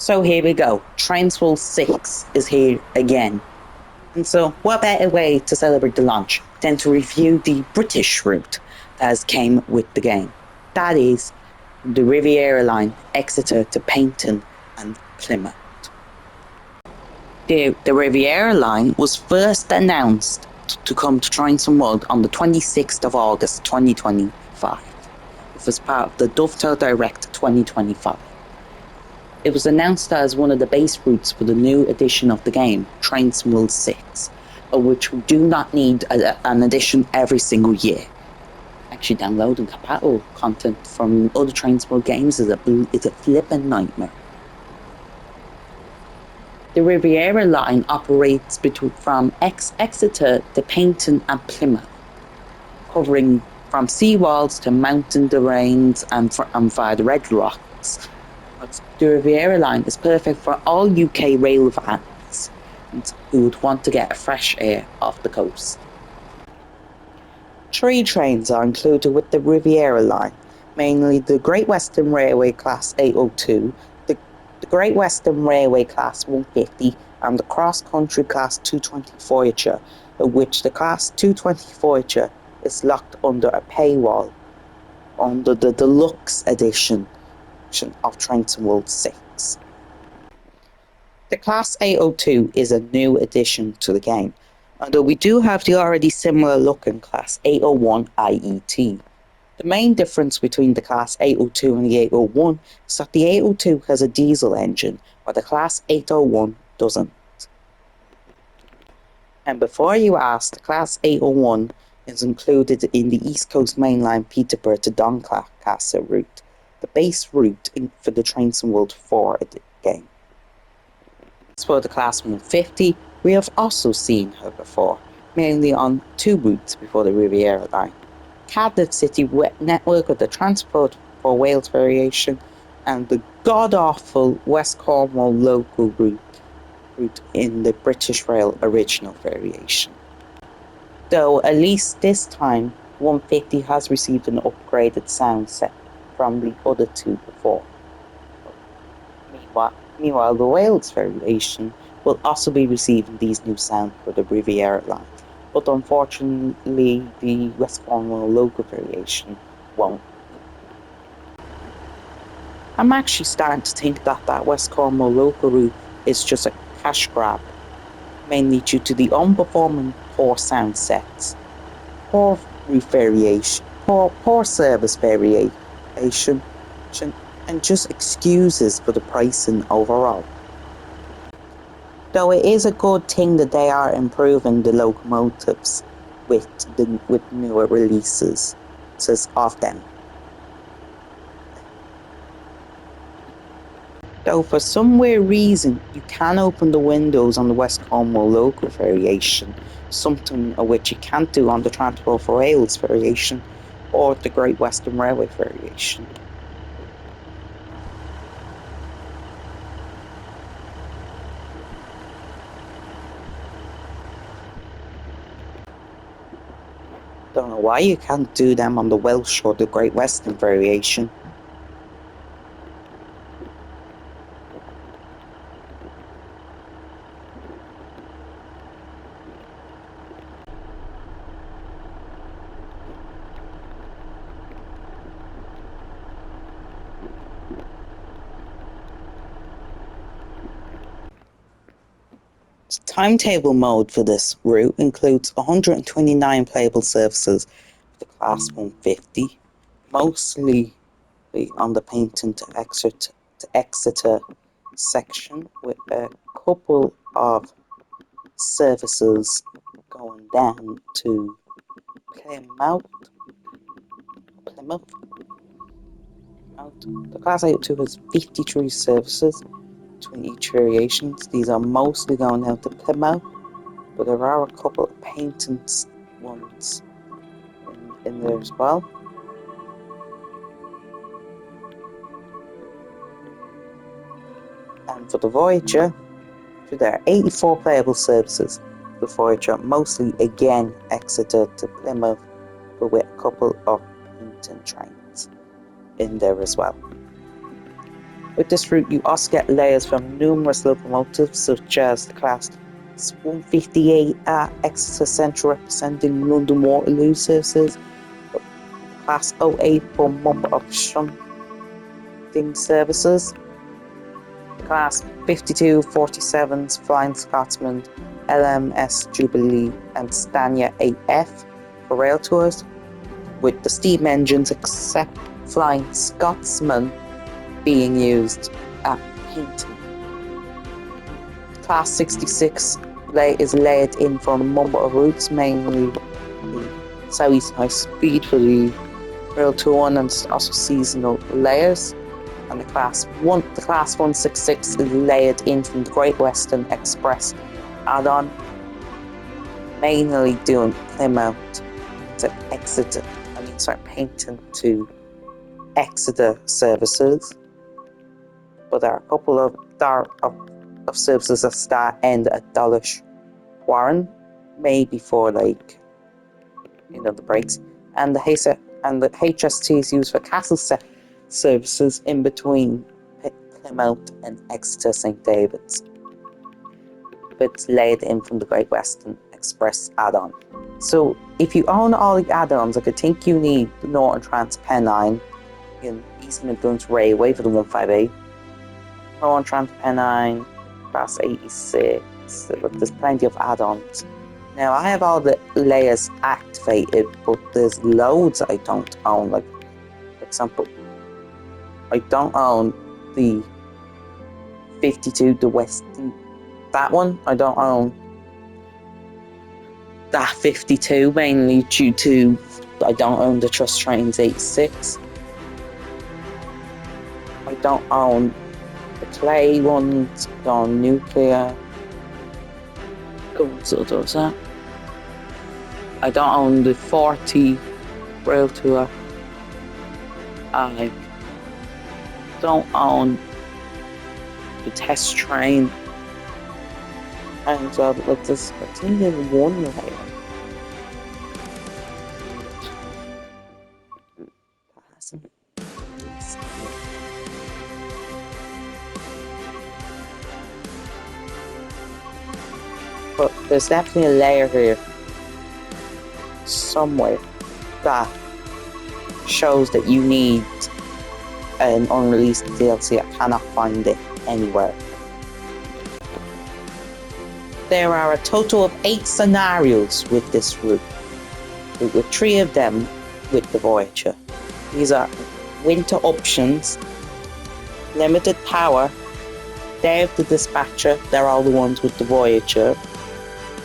So here we go, Transworld 6 is here again. And so what better way to celebrate the launch than to review the British route that has came with the game. That is the Rivera Line, Exeter to Paignton and Plymouth. The Rivera Line was first announced to come to Transworld on the 26th of August 2025. It was part of the Dovetail Direct 2025. It was announced as one of the base routes for the new edition of the game, Transworld 6, of which we do not need an edition every single year. Actually, downloading compatible content from other Transworld games is a flippin' nightmare. The Rivera Line operates from Exeter to Paignton and Plymouth, covering from seawalls to mountain terrains and via the Red Rocks. The Rivera Line is perfect for all UK rail fans who would want to get fresh air off the coast. 3 trains are included with the Rivera Line, mainly the Great Western Railway Class 802, the Great Western Railway Class 150 and the Cross Country Class 220 Voyager, of which the Class 220 Voyager is locked under a paywall under the Deluxe Edition of Transworld 6. The Class 802 is a new addition to the game, although we do have the already similar looking Class 801 IET. The main difference between the Class 802 and the 801 is that the 802 has a diesel engine, while the Class 801 doesn't. And before you ask, the Class 801 is included in the East Coast Mainline Peterborough to Doncaster route, the base route for the Transworld 4 game. As for the Class 150, we have also seen her before, mainly on 2 routes before the Rivera Line. Cadlet City network with the Transport for Wales variation and the god-awful West Cornwall local route in the British Rail original variation. Though at least this time, 150 has received an upgraded sound set from the other 2 before. Meanwhile, the Wales variation will also be receiving these new sounds for the Rivera Line, but unfortunately the West Cornwall local variation won't. I'm actually starting to think that West Cornwall local route is just a cash grab, mainly due to the unperforming poor sound sets, poor route variation, poor service variation, and just excuses for the pricing overall. Though it is a good thing that they are improving the locomotives with newer releases of them. Though for some weird reason you can open the windows on the West Cornwall local variation, something of which you can't do on the Transport for Wales variation or the Great Western Railway variation. Don't know why you can't do them on the Welsh or the Great Western variation. The timetable mode for this route includes 129 playable services for the Class 150, mostly on the Paignton to Exeter section, with a couple of services going down to Plymouth. The Class 802 has 53 services between each variations. These are mostly going out to Plymouth, but there are a couple of Paignton ones in there as well. And for the Voyager, there are 84 playable services for the Voyager, mostly again Exeter to Plymouth, but with a couple of Paignton trains in there as well. With this route, you also get layers from numerous locomotives, such as the Class 158 at Exeter Central, representing London Waterloo services, Class 08 for Mumbai of shunting services, Class 5247's Flying Scotsman, LMS Jubilee, and Stania 8F for rail tours, with the steam engines except Flying Scotsman being used at Paynton. Class 66 is laid in for a number of routes, mainly the Southeast High Speed for the Rail 21 and also seasonal layers. And the Class 166 is layered in from the Great Western Express add-on, mainly doing Plymouth to Paynton to Exeter services. But there are a couple of services that start end at Dulwich Warren, maybe for the breaks, and the HST is used for Castle services in between Plymouth and Exeter St David's. It's laid in from the Great Western Express add-on. So if you own all the add-ons, I think you need the Northern Trans-Pennine in East Midlands Railway for the 158. Northern Trans-Pennine, Class 86, but there's plenty of add-ons. Now, I have all the layers activated, but there's loads I don't own. Like, for example, I don't own the 52, the Western, that one. I don't own that 52, mainly due to I don't own the Trust Trains 86. I don't own the Clay ones, I don't own Nuclear. So does that. I don't own the 40 Rail Tour. I don't own the Test Train. And so like this, I think there's one layer. But there's definitely a layer here somewhere that shows that you need an unreleased DLC. I cannot find it anywhere. There are a total of 8 scenarios with this route, with 3 of them with the Voyager. These are Winter Options, Limited Power, Day of the Dispatcher, they're all the ones with the Voyager.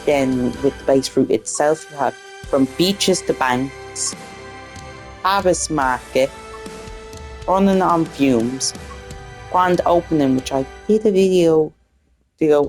Then with the base route itself, you have From Beaches to Banks, Harvest Market, Running on Fumes, Grand Opening, which I did a video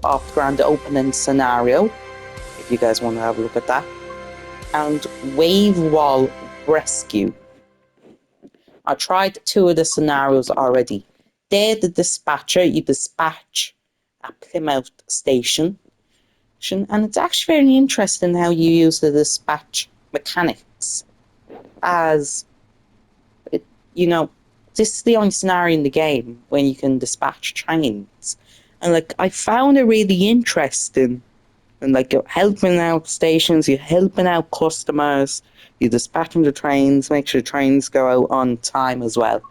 of the Grand Opening scenario, if you guys want to have a look at that, and Wave Wall Rescue. I tried 2 of the scenarios already. They're the Dispatcher, you dispatch at Plymouth Station, and it's actually very interesting how you use the dispatch mechanics, as this is the only scenario in the game when you can dispatch trains, and I found it really interesting. And you're helping out stations, you're helping out customers, you're dispatching the trains, make sure trains go out on time as well.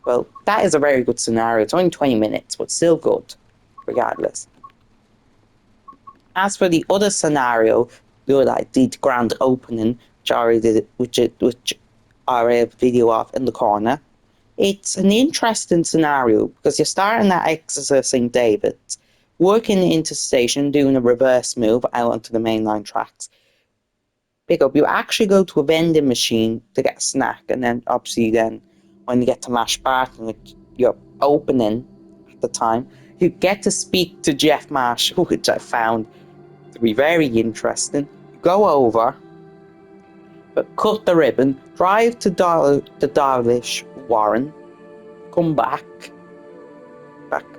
Well, that is a very good scenario. It's only 20 minutes, but still good, regardless. As for the other scenario, I did Grand Opening, which I already did, which I already have a video of in the corner. It's an interesting scenario because you're starting at Exeter St David's, working into station, doing a reverse move out onto the mainline tracks. Pick up, you actually go to a vending machine to get a snack, and then obviously when you get to Mash Barton, you're opening at the time, you get to speak to Jeff Marsh, which I found to be very interesting. You go over, but cut the ribbon, drive to the Dulwich Warren, come back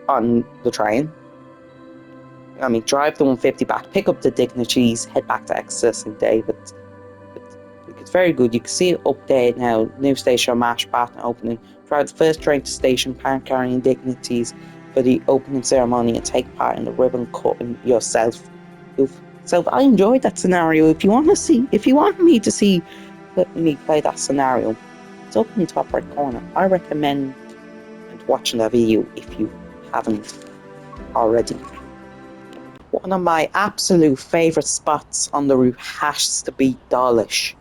on the train. Drive the 150 back, pick up the dignitaries, head back to Exeter St David's. It's very good. You can see it up there now. New station, Mash Barton opening Drive the first train to station, park carrying dignitaries for the opening ceremony and take part in the ribbon cutting yourself. So I enjoyed that scenario. If you want me to see me play that scenario, it's up in the top right corner. I recommend watching that video if you haven't already. One of my absolute favourite spots on the route has to be Dawlish,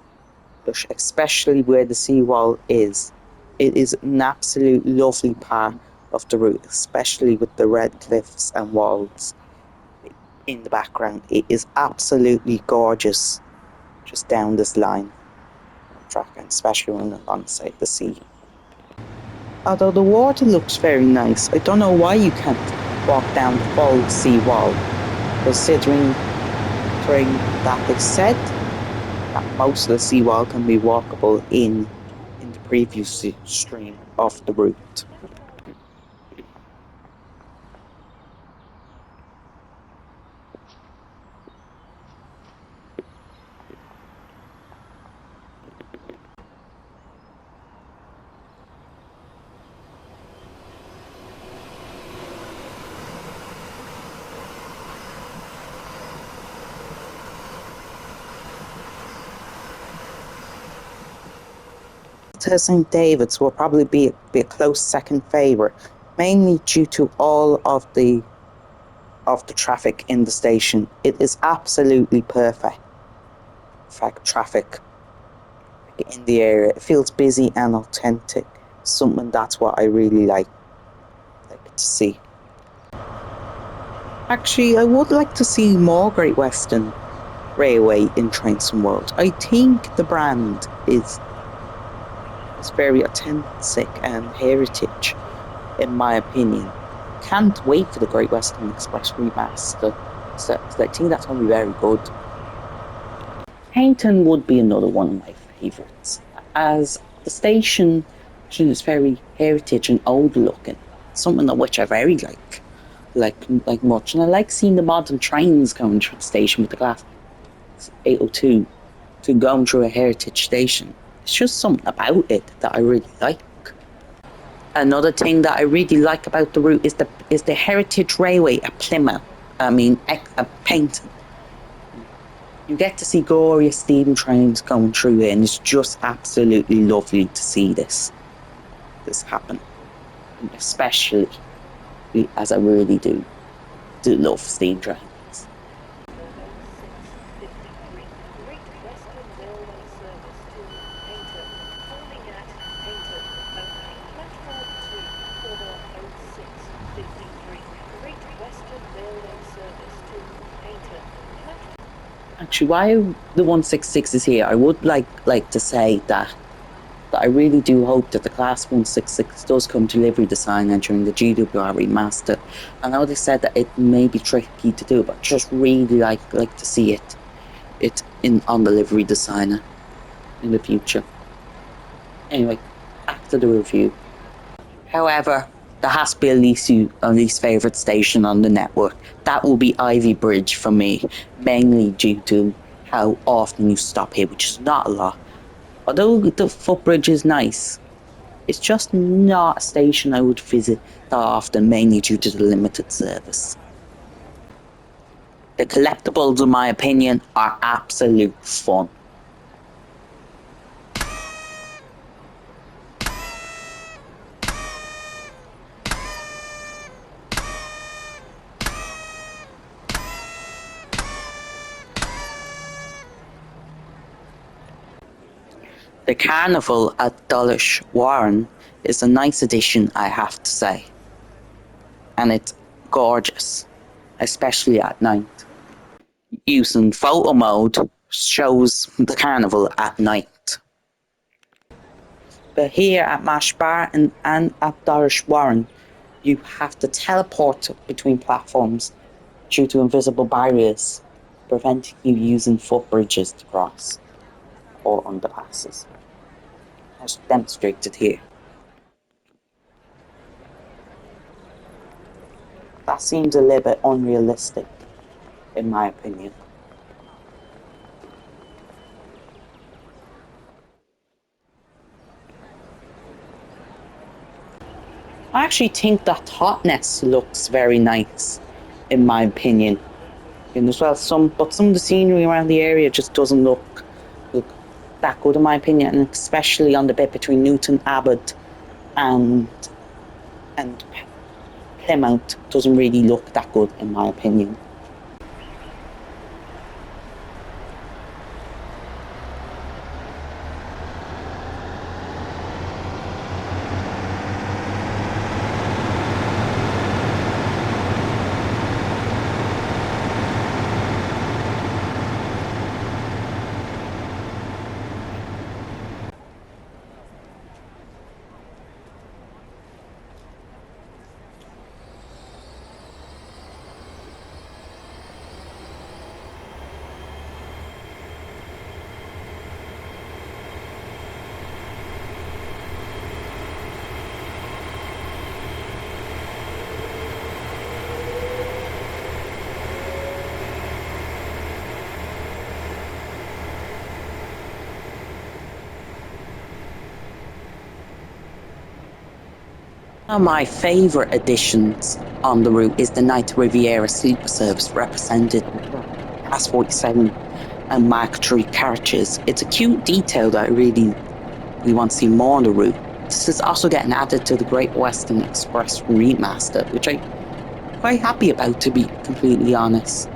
especially where the seawall is. It is an absolute lovely part of the route, especially with the red cliffs and walls in the background. It is absolutely gorgeous just down this line of track, and especially when alongside the sea. Although the water looks very nice, I don't know why you can't walk down the full sea-wall, considering that they said that most of the seawall can be walkable in the previous stream of the route. To St. David's will probably be a close second favourite, mainly due to all of the traffic in the station. It is absolutely perfect. In fact, traffic in the area. It feels busy and authentic. Something that's what I really like to see. Actually, I would like to see more Great Western Railway in Trainson World. I think the brand is very authentic and heritage, in my opinion. Can't wait for the Great Western Express remaster. So I think that's going to be very good. Paynton would be another one of my favourites, as the station is very heritage and old looking. Something that which I very like much, and I like seeing the modern trains going through the station with the glass 802 to going through a heritage station. It's just something about it that I really like. Another thing that I really like about the route is the heritage railway at Plymouth. At Paynton. You get to see glorious steam trains going through it, and it's just absolutely lovely to see this happen. And especially as I really do love steam trains. Actually, why the 166 is here, I would like to say that I really do hope that the Class 166 does come to livery design during the GWR remaster. I know they said that it may be tricky to do, but I just really like to see it on the livery designer in the future. Anyway, back to the review. However, there has to be a least favourite station on the network. That will be Ivy Bridge for me, mainly due to how often you stop here, which is not a lot. Although the footbridge is nice, it's just not a station I would visit that often, mainly due to the limited service. The collectibles, in my opinion, are absolute fun. The carnival at Dulwich Warren is a nice addition, I have to say. And it's gorgeous, especially at night. Using photo mode shows the carnival at night. But here at Mash Bar and at Dulwich Warren, you have to teleport between platforms due to invisible barriers, preventing you using footbridges to cross or underpasses, as demonstrated here. That seems a little bit unrealistic, in my opinion. actually think that hotness looks very nice, in my opinion. And as well, some of the scenery around the area just doesn't look that good, in my opinion, and especially on the bit between Newton Abbot and and Plymouth doesn't really look that good, in my opinion. One of my favourite additions on the route is the night Riviera sleeper service, represented Class 47 and Mark III carriages. It's a cute detail that we want to see more on the route. This is also getting added to the Great Western Express remaster, which I'm quite happy about, to be completely honest.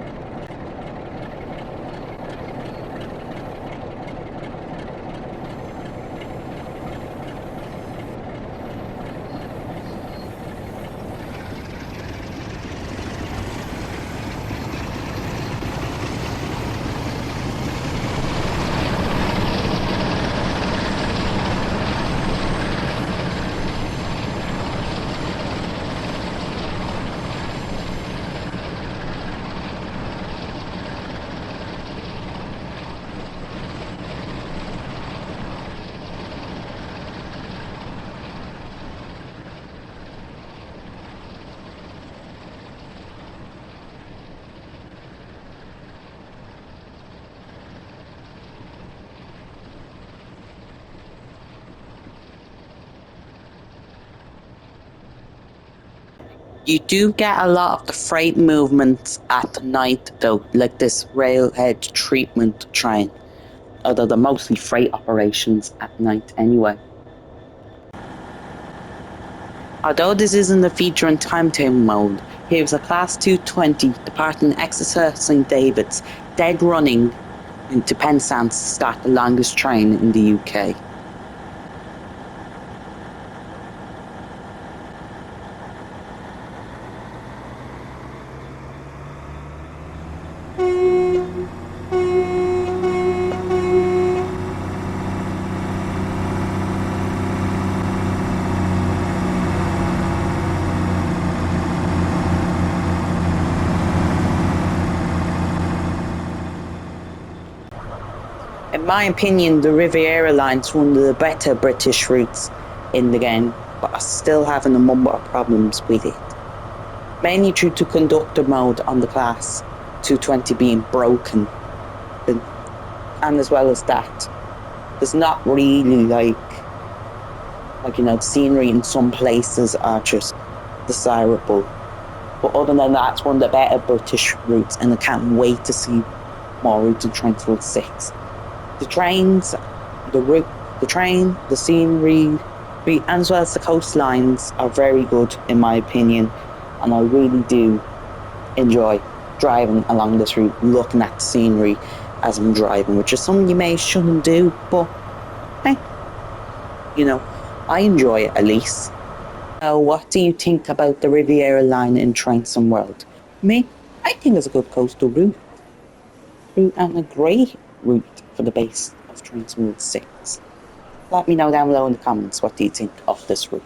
You do get a lot of the freight movements at night, though, like this railhead treatment train, although they're mostly freight operations at night anyway. Although this isn't a feature in timetable mode, here's a Class 220 departing Exeter St David's, dead running into Penzance to start the longest train in the UK. In my opinion, the Rivera Line is one of the better British routes in the game, but I'm still having a number of problems with it. Mainly due to conductor mode on the Class 220 being broken, and as well as that, there's not really the scenery in some places are just desirable. But other than that, it's one of the better British routes, and I can't wait to see more routes in Transport 6. The trains, the route, the train, the scenery, and as well as the coastlines are very good, in my opinion, and I really do enjoy driving along this route, looking at the scenery as I'm driving, which is something you may shouldn't do, but hey, I enjoy it at least. What do you think about the Riviera Line in Transom World? Me, I think it's a good coastal route and a great route for the base of Transom Route 6. Let me know down below in the comments, what do you think of this route?